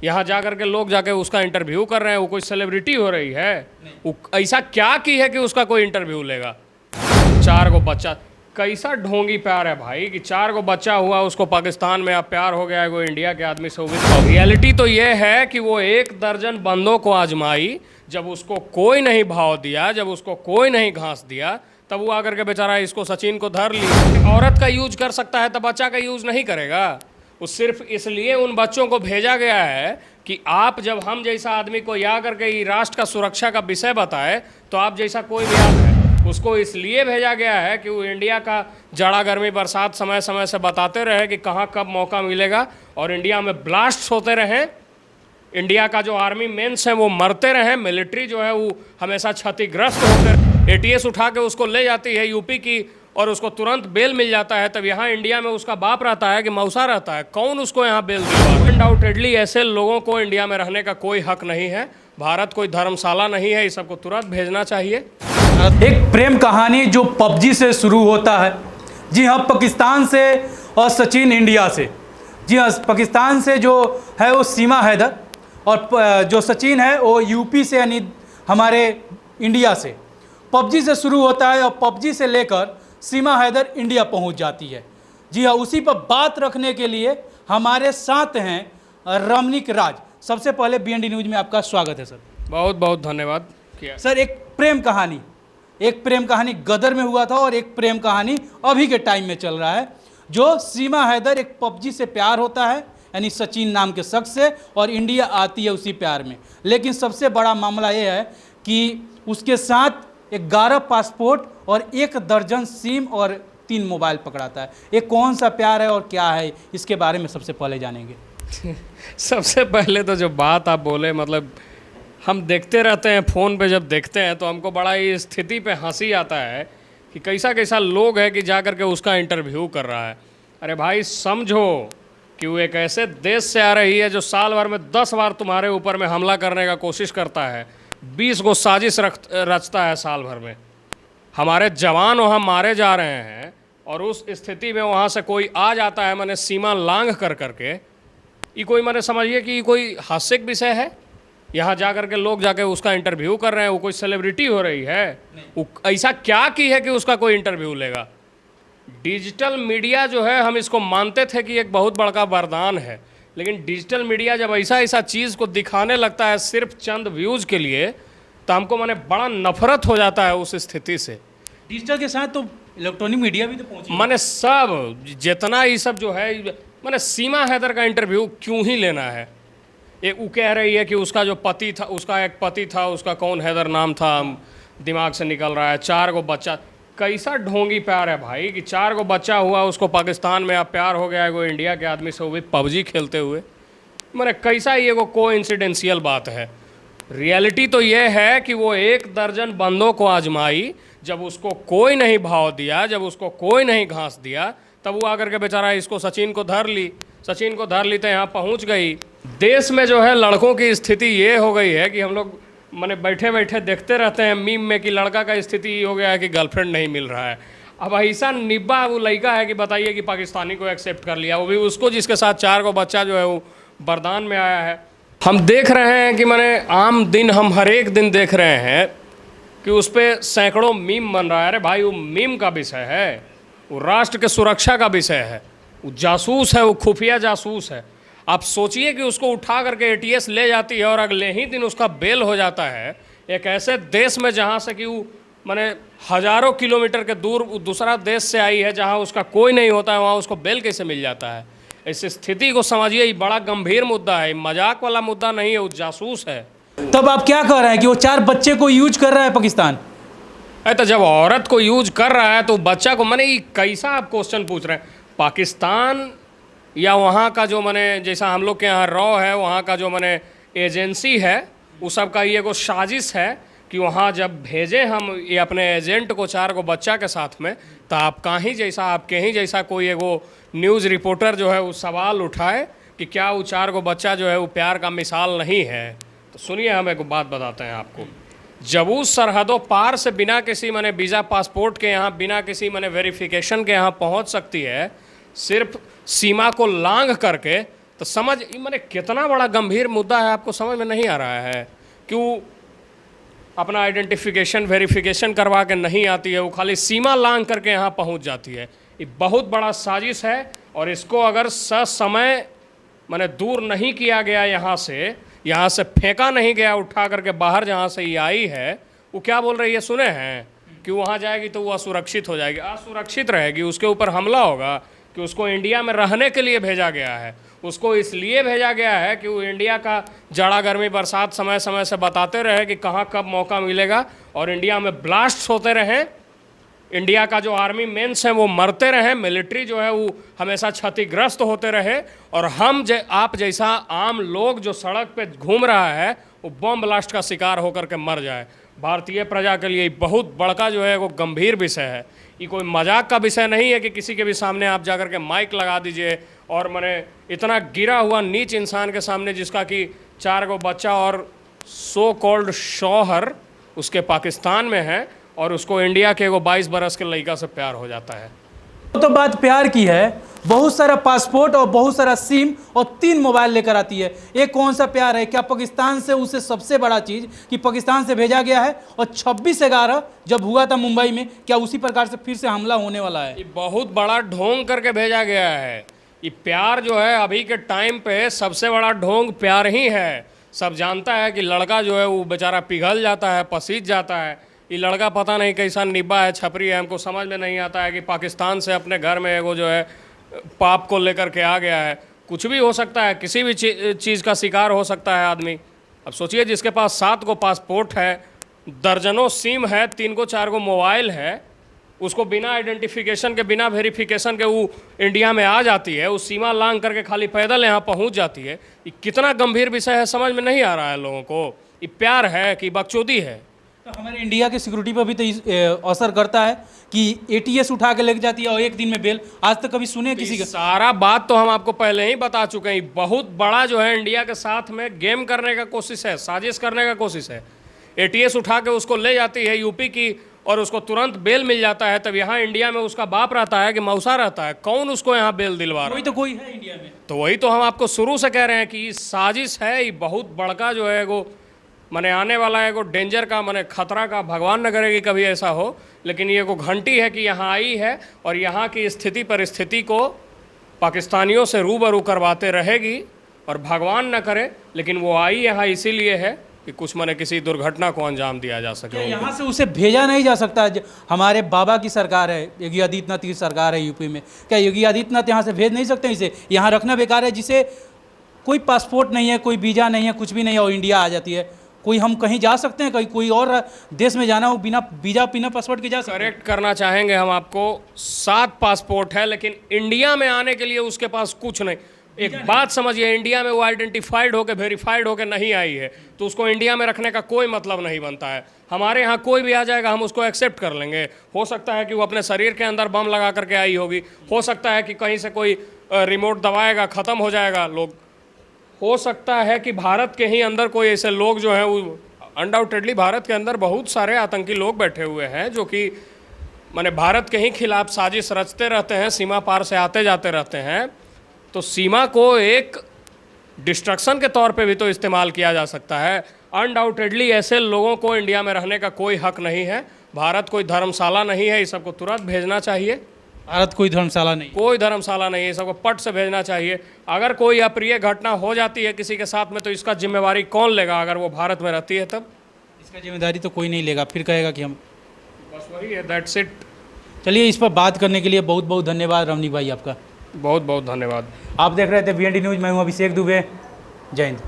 यहाँ जा कर के लोग जाके उसका इंटरव्यू कर रहे हैं। वो कोई सेलिब्रिटी हो रही है? वो ऐसा क्या की है कि उसका कोई इंटरव्यू लेगा? 4 गो बच्चा, कैसा ढोंगी प्यार है भाई कि 4 गो बच्चा हुआ, उसको पाकिस्तान में अब प्यार हो गया है, वो इंडिया के आदमी से। रियलिटी तो ये है कि वो 1 दर्जन बंदों को आजमाई, जब उसको कोई नहीं भाव दिया, जब उसको कोई नहीं घास दिया, तब वो आकर के बेचारा इसको सचिन को धर ली। औरत का यूज कर सकता है तो बच्चा का यूज नहीं करेगा? वो सिर्फ इसलिए उन बच्चों को भेजा गया है कि आप जब हम जैसा आदमी को या करके राष्ट्र का सुरक्षा का विषय बताए, तो आप जैसा कोई भी आदमी है उसको इसलिए भेजा गया है कि वो इंडिया का जाड़ा गर्मी बरसात समय समय से बताते रहे कि कहाँ कब मौका मिलेगा, और इंडिया में ब्लास्ट होते रहें, इंडिया का जो आर्मी मेंस हैं वो मरते रहें, मिलिट्री जो है वो हमेशा क्षतिग्रस्त होकर एटीएस उठा के उसको ले जाती है यूपी की, और उसको तुरंत बेल मिल जाता है। तब यहाँ इंडिया में उसका बाप रहता है कि मौसा रहता है, कौन उसको यहाँ बेल दिलवा? अनडाउटेडली ऐसे लोगों को इंडिया में रहने का कोई हक नहीं है। भारत कोई धर्मशाला नहीं है, इस सबको तुरंत भेजना चाहिए। एक प्रेम कहानी जो पबजी से शुरू होता है। जी हाँ, पाकिस्तान से और सचिन इंडिया से। जी हाँ, पाकिस्तान से जो है वो सीमा हैदर, और जो सचिन है वो यूपी से, यानी हमारे इंडिया से। पबजी से शुरू होता है और पबजी से लेकर सीमा हैदर इंडिया पहुंच जाती है। जी हाँ, उसी पर बात रखने के लिए हमारे साथ हैं रमनीक राज। सबसे पहले BND न्यूज़ में आपका स्वागत है सर। बहुत बहुत धन्यवाद। सर, एक प्रेम कहानी गदर में हुआ था, और एक प्रेम कहानी अभी के टाइम में चल रहा है, जो सीमा हैदर एक पबजी से प्यार होता है, यानी सचिन नाम के शख्स से, और इंडिया आती है उसी प्यार में। लेकिन सबसे बड़ा मामला ये है कि उसके साथ 11 पासपोर्ट और 1 दर्जन सिम और 3 मोबाइल पकड़ाता है। ये कौन सा प्यार है और क्या है, इसके बारे में सबसे पहले जानेंगे। सबसे पहले तो जो बात आप बोले, मतलब हम देखते रहते हैं फ़ोन पे, जब देखते हैं तो हमको बड़ा ही स्थिति पे हंसी आता है कि कैसा कैसा लोग है कि जा कर के उसका इंटरव्यू कर रहा है। अरे भाई समझो कि वो एक ऐसे देश से आ रही है जो साल भर में 10 बार तुम्हारे ऊपर में हमला करने का कोशिश करता है, 20 गो साजिश रचता है साल भर में। हमारे जवान वहाँ मारे जा रहे हैं, और उस स्थिति में वहाँ से कोई आ जाता है, मैंने सीमा लांघ कर करके। ये कोई, मैंने समझिए कि ये कोई हास्यक विषय है? यहाँ जा कर के लोग जाके उसका इंटरव्यू कर रहे हैं। वो कोई सेलिब्रिटी हो रही है? वो ऐसा क्या की है कि उसका कोई इंटरव्यू लेगा? डिजिटल मीडिया जो है, हम इसको मानते थे कि एक बहुत बड़ा वरदान है, लेकिन डिजिटल मीडिया जब ऐसा ऐसा चीज़ को दिखाने लगता है सिर्फ चंद व्यूज़ के लिए, तो हमको माने बड़ा नफरत हो जाता है उस स्थिति से। डिजिटल के साथ तो इलेक्ट्रॉनिक मीडिया भी तो पहुंची। माने सब जितना ये सब जो है, माने सीमा हैदर का इंटरव्यू क्यों ही लेना है? एक वो कह रही है कि उसका जो पति था, उसका एक पति था, उसका कौन हैदर नाम था, दिमाग से निकल रहा है। 4 गो बच्चा, कैसा ढोंगी प्यार है भाई कि 4 गो बच्चा हुआ, उसको पाकिस्तान में अब प्यार हो गया है, वो इंडिया के आदमी से, वो भी पबजी खेलते हुए। मैंने कैसा ये को कोइंसिडेंशियल बात है? रियलिटी तो ये है कि वो 1 दर्जन बंदों को आजमाई, जब उसको कोई नहीं भाव दिया, जब उसको कोई नहीं घास दिया, तब वो आकर के बेचारा इसको सचिन को धर ली तो यहाँ पहुँच गई। देश में जो है लड़कों की स्थिति ये हो गई है कि हम लोग मैंने बैठे बैठे देखते रहते हैं मीम में कि लड़का का स्थिति ये हो गया है कि गर्लफ्रेंड नहीं मिल रहा है। अब ऐसा निब्बा वो लड़का है कि बताइए कि पाकिस्तानी को एक्सेप्ट कर लिया, वो भी उसको जिसके साथ 4 गो बच्चा जो है वो बरदान में आया है। हम देख रहे हैं कि मैंने आम दिन, हम हर एक दिन देख रहे हैं कि उस पर सैकड़ों मीम बन रहा है। अरे भाई, वो मीम का विषय है, वो राष्ट्र के सुरक्षा का विषय है, वो जासूस है, वो खुफिया जासूस है। आप सोचिए कि उसको उठा करके एटीएस ले जाती है और अगले ही दिन उसका बेल हो जाता है, एक ऐसे देश में जहाँ से कि वो मैंने हज़ारों किलोमीटर के दूर दूसरा देश से आई है, जहाँ उसका कोई नहीं होता है, वहाँ उसको बेल कैसे मिल जाता है? इस स्थिति को समझिए, ये बड़ा गंभीर मुद्दा है, मजाक वाला मुद्दा नहीं है, वो जासूस है। तब आप क्या कह रहे हैं कि वो 4 बच्चे को यूज कर रहा है पाकिस्तान? अरे तो जब औरत को यूज कर रहा है तो बच्चा को, मैंने ये कैसा आप क्वेश्चन पूछ रहे हैं? पाकिस्तान या वहाँ का जो मैंने, जैसा हम लोग के यहाँ रॉ है, वहाँ का जो मैंने एजेंसी है, वो सब का ये को साजिश है कि वहाँ जब भेजें हम ये अपने एजेंट को 4 गो बच्चा के साथ में, तो आपके ही जैसा कोई एगो न्यूज़ रिपोर्टर जो है वो सवाल उठाए कि क्या वो 4 गो बच्चा जो है वो प्यार का मिसाल नहीं है। तो सुनिए, हम एक बात बताते हैं आपको। जब उस सरहदों पार से बिना किसी मैंने वीज़ा पासपोर्ट के यहाँ, बिना किसी मैंने वेरिफिकेशन के यहाँ पहुँच सकती है, सिर्फ सीमा को लांघ करके, तो समझ मैंने कितना बड़ा गंभीर मुद्दा है, आपको समझ में नहीं आ रहा है। क्यों अपना आइडेंटिफिकेशन वेरिफिकेशन करवा के नहीं आती है, वो खाली सीमा लांघ करके यहाँ पहुँच जाती है। ये बहुत बड़ा साजिश है, और इसको अगर ससमय मैंने दूर नहीं किया गया, यहाँ से फेंका नहीं गया उठा करके बाहर जहाँ से ये आई है, वो क्या बोल रही है सुने हैं कि वहाँ जाएगी तो वो असुरक्षित हो जाएगी, असुरक्षित रहेगी, उसके ऊपर हमला होगा, कि उसको इंडिया में रहने के लिए भेजा गया है। उसको इसलिए भेजा गया है कि वो इंडिया का जाड़ा गर्मी बरसात समय समय से बताते रहे कि कहाँ कब मौका मिलेगा, और इंडिया में ब्लास्ट होते रहें, इंडिया का जो आर्मी मेंस हैं वो मरते रहें, मिलिट्री जो है वो हमेशा क्षतिग्रस्त होते रहे, और आप जैसा आम लोग जो सड़क पे घूम रहा है वो बम ब्लास्ट का शिकार होकर के मर जाए। भारतीय प्रजा के लिए बहुत बड़का जो है वो गंभीर विषय है। ये कोई मजाक का विषय नहीं है कि किसी के भी सामने आप जाकर के माइक लगा दीजिए, और मैंने इतना गिरा हुआ नीच इंसान के सामने जिसका कि 4 गो बच्चा और सो कॉल्ड शौहर उसके पाकिस्तान में है, और उसको इंडिया के वो 22 बरस के लड़का से प्यार हो जाता है। तो बात प्यार की है, बहुत सारा पासपोर्ट और बहुत सारा सिम और 3 मोबाइल लेकर आती है। ये कौन सा प्यार है? क्या पाकिस्तान से उसे सबसे बड़ा चीज़ कि पाकिस्तान से भेजा गया है, और 26/11 जब हुआ था मुंबई में, क्या उसी प्रकार से फिर से हमला होने वाला है? ये बहुत बड़ा ढोंग करके भेजा गया है। ये प्यार जो है अभी के टाइम पे सबसे बड़ा ढोंग प्यार ही है। सब जानता है कि लड़का जो है वो बेचारा पिघल जाता है, पसीज जाता है। ये लड़का पता नहीं कैसा निब्बा है, छपरी है, हमको समझ में नहीं आता है कि पाकिस्तान से अपने घर में वो जो है पाप को लेकर के आ गया है। कुछ भी हो सकता है, किसी भी चीज़ का शिकार हो सकता है आदमी। अब सोचिए जिसके पास 7 गो पासपोर्ट है, दर्जनों सिम है, 3 गो 4 गो मोबाइल है, उसको बिना आइडेंटिफिकेशन के बिना वेरिफिकेशन के वो इंडिया में आ जाती है, उस सीमा लांघ करके खाली पैदल यहाँ पहुँच जाती है। ये कितना गंभीर विषय है, समझ में नहीं आ रहा है लोगों को। ये प्यार है कि बकचोदी है? तो हमारे इंडिया की सिक्योरिटी पर भी तो असर करता है कि ATS उठा के लेके जाती है और 1 दिन में बेल। आज तक कभी सुने किसी का? सारा बात तो हम आपको पहले ही बता चुके हैं। बहुत बड़ा जो है इंडिया के साथ में गेम करने का कोशिश है, साजिश करने का कोशिश है। ATS उठा के उसको ले जाती है यूपी की, और उसको तुरंत बेल मिल जाता है। तब यहाँ इंडिया में उसका बाप रहता है कि मौसा रहता है, कौन उसको यहाँ बेल दिलवा रहा है? कोई तो कोई है इंडिया में। तो वही तो हम आपको शुरू से कह रहे हैं कि ये साजिश है। ये बहुत बड़का जो है वो मैंने आने वाला है को डेंजर का, मैंने खतरा का, भगवान न करे कि कभी ऐसा हो, लेकिन ये को घंटी है कि यहाँ आई है, और यहाँ की स्थिति परिस्थिति को पाकिस्तानियों से रूबरू करवाते रहेगी। और भगवान न करे, लेकिन वो आई यहाँ इसीलिए है कि कुछ मैंने किसी दुर्घटना को अंजाम दिया जा सके। यहाँ से उसे भेजा नहीं जा सकता? हमारे बाबा की सरकार है, योगी आदित्यनाथ की सरकार है यूपी में, क्या योगी आदित्यनाथ यहाँ से भेज नहीं सकते? इसे यहाँ रखना बेकार है, जिसे कोई पासपोर्ट नहीं है, कोई वीज़ा नहीं है, कुछ भी नहीं है, और इंडिया आ जाती है। कोई हम कहीं जा सकते हैं, कहीं कोई और देश में जाना हो बिना वीज़ा बिना पासपोर्ट के जा सकते हैं? करेक्ट करना चाहेंगे हम आपको, 7 पासपोर्ट है, लेकिन इंडिया में आने के लिए उसके पास कुछ नहीं। एक बात समझिए, इंडिया में वो आइडेंटिफाइड होकर वेरीफाइड होकर नहीं आई है, तो उसको इंडिया में रखने का कोई मतलब नहीं बनता है। हमारे यहाँ कोई भी आ जाएगा, हम उसको एक्सेप्ट कर लेंगे। हो सकता है कि वो अपने शरीर के अंदर बम लगा करके आई होगी, हो सकता है कि कहीं से कोई रिमोट दबाएगा, ख़त्म हो जाएगा लोग, हो सकता है कि भारत के ही अंदर कोई ऐसे लोग जो हैं वो अनडाउटेडली भारत के अंदर बहुत सारे आतंकी लोग बैठे हुए हैं जो कि माने भारत के ही खिलाफ साजिश रचते रहते हैं, सीमा पार से आते जाते रहते हैं। तो सीमा को एक डिस्ट्रक्शन के तौर पे भी तो इस्तेमाल किया जा सकता है। अनडाउटेडली ऐसे लोगों को इंडिया में रहने का कोई हक नहीं है। भारत कोई धर्मशाला नहीं है, इस सबको तुरंत भेजना चाहिए। भारत कोई धर्मशाला नहीं, कोई धर्मशाला नहीं है, इस सबको पट से भेजना चाहिए। अगर कोई अप्रिय घटना हो जाती है किसी के साथ में, तो इसका जिम्मेवारी कौन लेगा? अगर वो भारत में रहती है तब इसका जिम्मेदारी तो कोई नहीं लेगा, फिर कहेगा कि हम, बस वही है, दैट्स इट। चलिए, इस पर बात करने के लिए बहुत बहुत धन्यवाद रमनी भाई, आपका बहुत बहुत धन्यवाद। आप देख रहे थे VND न्यूज़, मैं हूँ अभिषेक दुबे। जय हिंद।